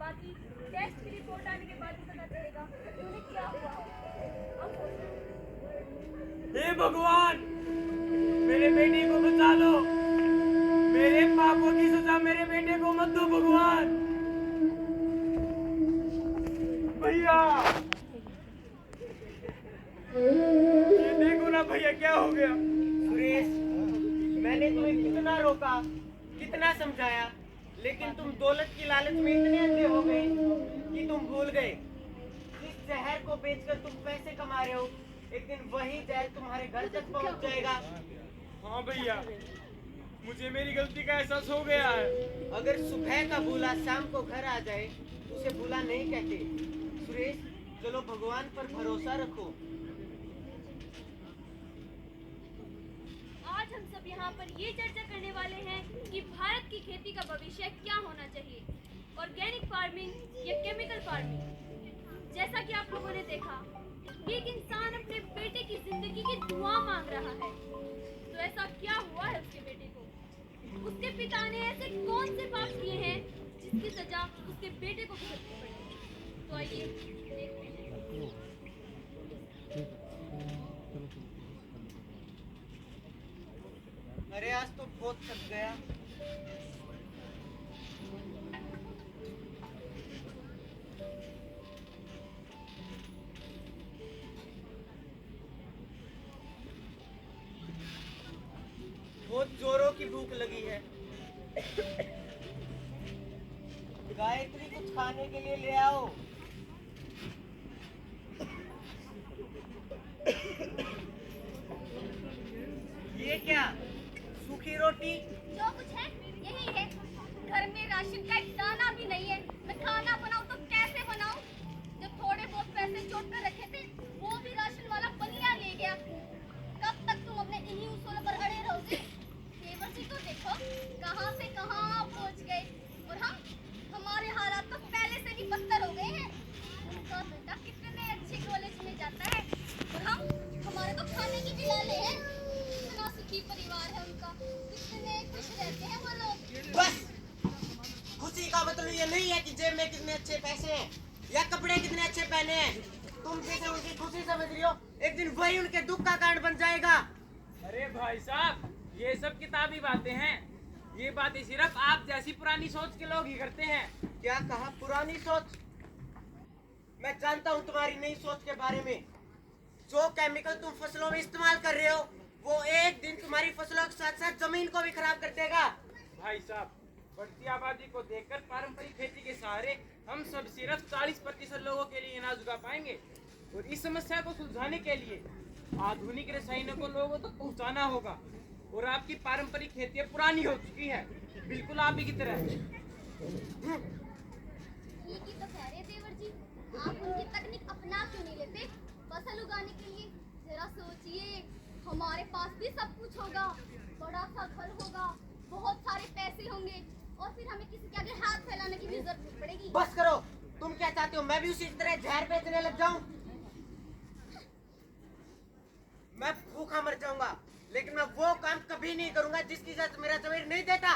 बाकी टेस्ट की रिपोर्ट आने के बाद ही पता चलेगा कि उन्हें क्या हुआ है। अब हे भगवान, मेरे बेटे को बचा लो। मेरे पापों की सजा मेरे बेटे को मत दो भगवान। भैया, ये देखो ना भैया, क्या हो गया। सुरेश, मैंने तुम्हें कितना रोका, कितना समझाया, लेकिन तुम दौलत की लालच में इतने अंधे हो गए कि तुम भूल गए जिस जहर को बेचकर तुम पैसे कमा रहे हो, एक दिन वही जहर तुम्हारे घर तक पहुंच जाएगा। हाँ भैया, मुझे मेरी गलती का एहसास हो गया है। अगर सुबह का भूला शाम को घर आ जाए उसे भूला नहीं कहते। सुरेश, चलो भगवान पर भरोसा रखो। आज हम सब यहाँ पर ये चर्चा करने वाले हैं कि भारत की खेती का भविष्य क्या होना चाहिए, ऑर्गेनिक फार्मिंग या केमिकल फार्मिंग। जैसा कि आप लोगों ने देखा, एक इंसान अपने बेटे की जिंदगी की दुआ मांग रहा है, तो ऐसा क्या हुआ है उसके बेटे को? उसके पिता ने ऐसे कौन से पाप किए हैं जिसकी सजा उसके बेटे को भुगतनी पड़ी? तो आइए देखते हैं। अरे आज तो बहुत थक गया। बहुत जोरों की भूख लगी है। गायत्री, कुछ खाने के लिए ले आओ। ये क्या, सूखी रोटी? जो कुछ है यही है। घर में राशन का एक दाना भी नहीं है। मैं खाना बनाऊं तो कैसे बनाऊं? जो थोड़े बहुत पैसे जोड़ कर रखे थे वो भी राशन वाला बनिया ले गया। कब तक तुम अपने इन्हीं उसूलों पर अड़े रहोगे? देवर जी तो देखो कहां से कहां पहुंच गए, और हमारे हालात तो पहले से भी बदतर हो गए हैं। उनका बेटा कितने अच्छे कॉलेज में जाता है और हमारे तो खाने की भी लाले हैं। इतना सुखी परिवार है उनका, कितने खुश रहते हैं वो लोग। बस, खुशी का मतलब ये नहीं है कि जेब में कितने अच्छे पैसे हैं या कपड़े कितने अच्छे पहने हैं। तुम जैसे उनकी खुशी समझ रही हो, एक दिन वही उनके दुख का कारण बन जाएगा। अरे भाई साहब, ये सब किताबी बातें हैं। ये बातें सिर्फ आप जैसी पुरानी सोच के लोग ही करते हैं। क्या कहा, पुरानी सोच? मैं जानता हूँ तुम्हारी नई सोच के बारे में। जो केमिकल तुम फसलों में इस्तेमाल कर रहे हो, वो एक दिन तुम्हारी फसलों के साथ साथ जमीन को भी खराब कर देगा। भाई साहब, बढ़ती आबादी को देखकर पारंपरिक खेती के सहारे हम सब सिर्फ 40% लोगों के लिए अनाज उगा पाएंगे, और इस समस्या को सुलझाने के लिए आधुनिक रसायनों को लोगों तक पहुंचाना होगा। और आपकी पारंपरिक खेती पुरानी हो चुकी है, बिल्कुल आप ही की तरह। ये की तो कह रहे देवर जी, आप उनकी तकनीक अपना क्यों नहीं लेते फसल उगाने के लिए? जरा सोचिए, हमारे पास भी सब कुछ होगा, बड़ा सा घर होगा, बहुत सारे पैसे होंगे, और फिर हमें किसी के आगे हाथ फैलाने की भी जरूरत नहीं पड़ेगी। बस करो, तुम क्या चाहते हो, मैं भी उसी तरह जहर बेचने लग जाऊं? मैं भूखा मर जाऊंगा, लेकिन मैं वो काम कभी नहीं करूंगा जिसकी इजाजत मेरा जमीर नहीं देता।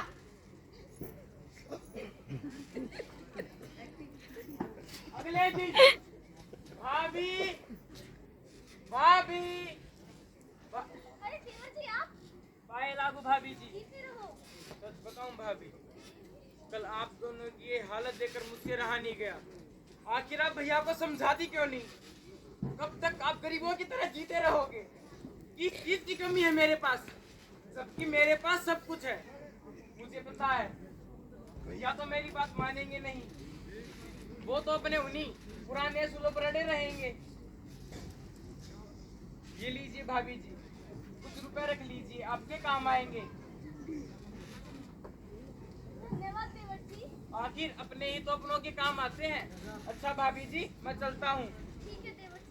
अगले दिन भाभी भाभी अरे देवर जी, आप पाए लागू भाभी जी। कैसे रहो? सच बताऊं भाभी, कल आप दोनों की ये हालत देखकर मुझसे रहा नहीं गया। आखिर आप भैया को समझाती क्यों नहीं? कब तक आप गरीबों की तरह जीते रहोगे? किस चीज की कमी है मेरे पास? सबकी मेरे पास सब कुछ है, मुझे पता है। भैया तो मेरी बात मानेंगे नहीं, वो तो अपने उन्हीं पुराने असूलों पर अड़े रहेंगे। ये लीजिए भाभी जी, कुछ रुपए रख लीजिए, आपके काम आएंगे। धन्यवाद देवर जी। आखिर अपने ही तो अपनों के काम आते हैं। अच्छा भाभी जी, मैं चलता हूँ। ठीक है देवर जी।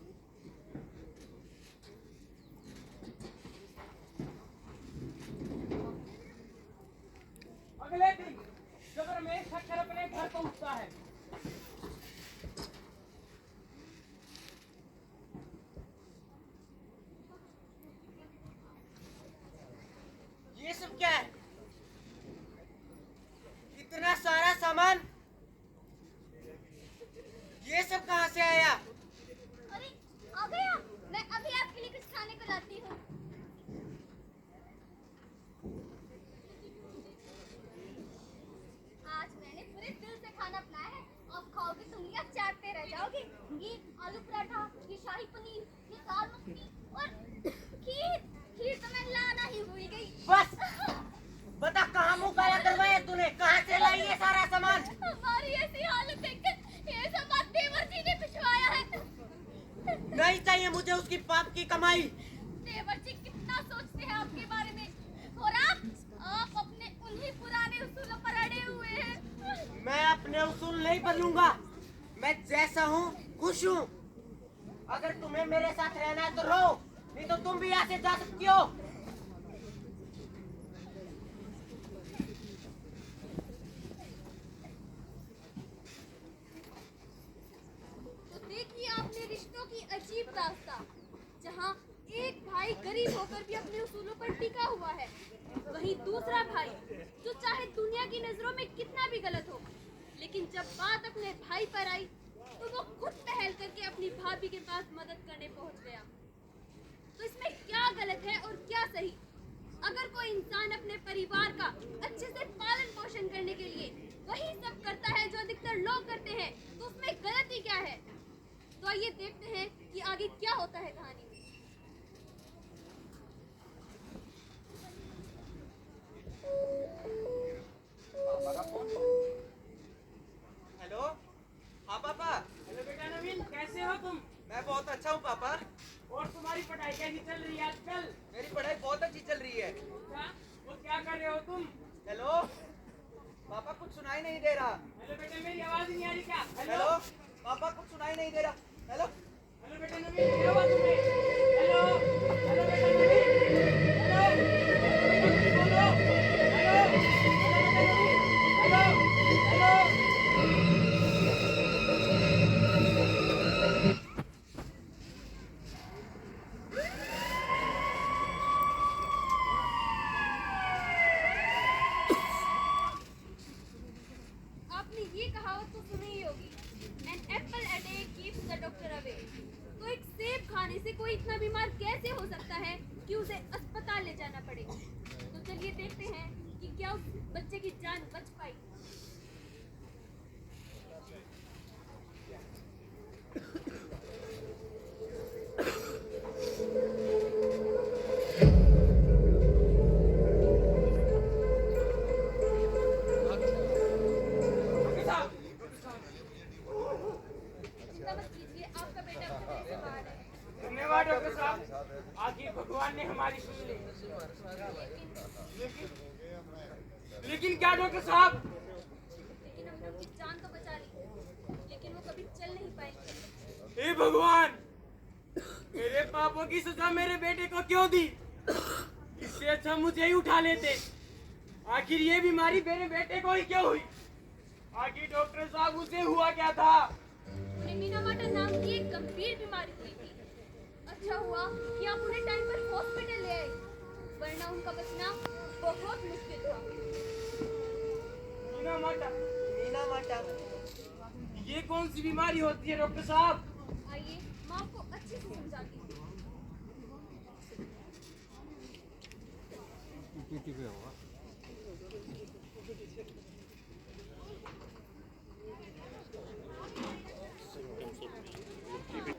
अगले दिन जब रमेश ठक्कर अपने घर पहुँचता है, ये सब क्या है? इतना सारा सामान? आलू पराठा, ये शाही पनीर, ये दाल मखनी और खीर। खीर तो मैं लाना ही भूल गई। बस बता, कहाँ मुँह काला करवाया तूने? कहाँ से लाई ये सारा सामान? हमारी ऐसी हालत देखकर ये सब बात देवर जी ने भिजवाया है। नहीं चाहिए मुझे उसकी पाप की कमाई। देवर जी कितना सोचते हैं आपके बारे में, और आप अपने उन्हीं पुराने उसूलों पर अड़े हुए हैं। मैं अपने उसूल नहीं बदलूंगा। मैं जैसा हूँ खुश हूँ। अगर तुम्हें मेरे साथ रहना है तो रहो, नहीं तो तुम भी यहाँ से जा सकती हो। तो देखिए आपने रिश्तों की अजीब दास्तां, जहाँ एक भाई गरीब होकर भी अपने उसूलों पर टिका हुआ है, वहीं दूसरा भाई जो चाहे दुनिया की नजरों में कितना भी गलत हो, लेकिन जब बात अपने भाई पर आई तो वो खुद पहल करके अपनी भाभी के पास मदद करने पहुंच गया। तो इसमें क्या गलत है और क्या सही? अगर कोई इंसान अपने परिवार का अच्छे से पालन पोषण करने के लिए वही सब करता है जो अधिकतर लोग करते हैं, तो उसमें गलती क्या है? तो आइए देखते हैं कि आगे क्या होता है कहानी में। हेलो, हाँ पापा। हेलो बेटा नवीन, कैसे हो तुम? मैं बहुत अच्छा हूँ पापा। और तुम्हारी पढ़ाई कैसी चल रही है आजकल? मेरी पढ़ाई बहुत अच्छी चल रही है। क्या? वो क्या कर रहे हो तुम? हेलो पापा, कुछ सुनाई नहीं दे रहा। हेलो बेटा, मेरी आवाज नहीं आ रही क्या? हेलो पापा, कुछ सुनाई नहीं दे रहा। हेलो हेलो बेटा नवीन, क्या हुआ तुम्हें? हेलो हेलो बेटा नवीन, हेलो हेलो बेटा, कुछ बोलो। हेलो हेलो बेटा नवीन, हेलो हेलो। आपने ये कहावत तो सुनी ही होगी, An apple a day keeps the doctor away। तो एक सेब खाने से कोई इतना बीमार कैसे हो सकता है कि उसे अस्पताल ले जाना पड़े? तो चलिए देखते हैं कि क्या उस बच्चे की जान बच पाई। डॉक्टर साहब, चिंता मत कीजिए, आपका बेटा खतरे से बाहर है। धन्यवाद डॉक्टर साहब, आखिर भगवान ने हमारी सुन ली। लेकिन क्या डॉक्टर साहब? लेकिन हमने उनकी जान तो बचा ली, लेकिन वो कभी चल नहीं पाएंगे। हे भगवान, मेरे पापों की सजा मेरे बेटे को क्यों दी? इससे अच्छा मुझे ही उठा लेते। आखिर ये बीमारी मेरे बेटे को ही क्यों हुई? आखिर डॉक्टर साहब उसे हुआ क्या था? उन्हें मीनामाटा नाम की एक गंभीर बीमारी हुई थी। अच्छा हुआ कि आप उन्हें टाइम पर हॉस्पिटल ले आए, वरना उनका बचना बहुत मुश्किल था। Minamata, Minamata. ये कौन सी बीमारी होती है डॉक्टर साहब? आइए मैं आपको अच्छे से समझाती हूँ।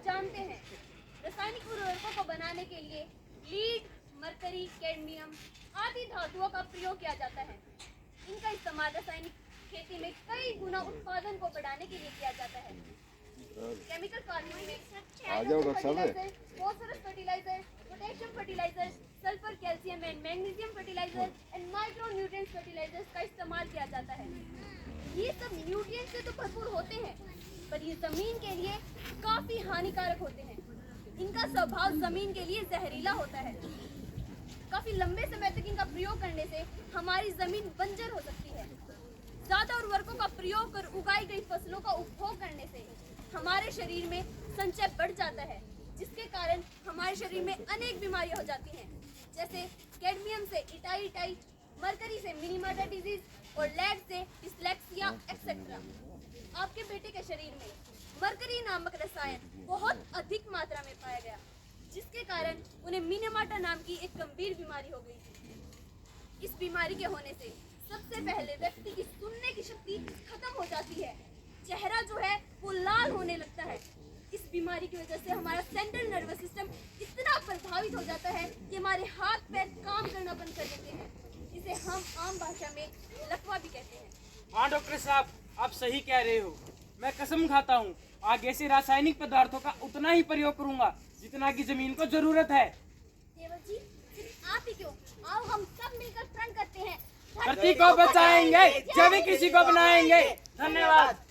जानते हैं, रासायनिक उर्वरकों को बनाने के लिए लीड, मरकरी, कैडमियम आदि धातुओं का प्रयोग किया जाता है। इनका इस्तेमाल रासायनिक खेती में कई गुना उत्पादन को बढ़ाने के लिए किया जाता है। केमिकल फार्मिंग में phosphorus fertiliser, potassium fertiliser, sulphur, calcium and magnesium fertiliser and micro nutrients fertilisers का इस्तेमाल किया जाता है। ये सब न्यूट्रिएंट्स से तो भरपूर होते हैं, पर ये जमीन के लिए काफी हानिकारक होते हैं। इनका स्वभाव जमीन के लिए जहरीला होता है। काफी लंबे समय तक इनका प्रयोग करने से हमारी जमीन बंजर हो सकती है। ज्यादा उर्वरकों का प्रयोग कर उगाई गई फसलों का उपभोग करने से हमारे शरीर में संचय बढ़ जाता है, जिसके कारण हमारे शरीर में अनेक बीमारियां हो जाती हैं, जैसे कैडमियम से इटाई, मरकरी से मिनीमाटा डिजीज और लेड से डिस्लेक्सिया एक्सेट्रा। आपके बेटे के शरीर में मरकरी नामक रसायन बहुत अधिक मात्रा में पाया गया, जिसके कारण उन्हें मिनीमाटा नाम की एक गंभीर बीमारी हो गई। इस बीमारी के होने से सबसे पहले व्यक्ति की सुनने की शक्ति खत्म हो जाती है। चेहरा जो है वो लाल होने लगता है। इस बीमारी की वजह से हमारा सेंट्रल नर्वस सिस्टम इतना प्रभावित हो जाता है कि हमारे हाथ पैर काम करना बंद कर देते हैं। इसे हम आम भाषा में लकवा भी कहते हैं। हाँ डॉक्टर साहब, आप सही कह रहे हो। मैं कसम खाता हूँ आगे से रासायनिक पदार्थों का उतना ही प्रयोग करूंगा जितना की जमीन को जरूरत है। देवर जी, सिर्फ आप ही क्यों, आओ हम सब मिलकर प्रण करते हैं, धरती को बचाएंगे, जैविक कृषि को बनाएंगे। धन्यवाद।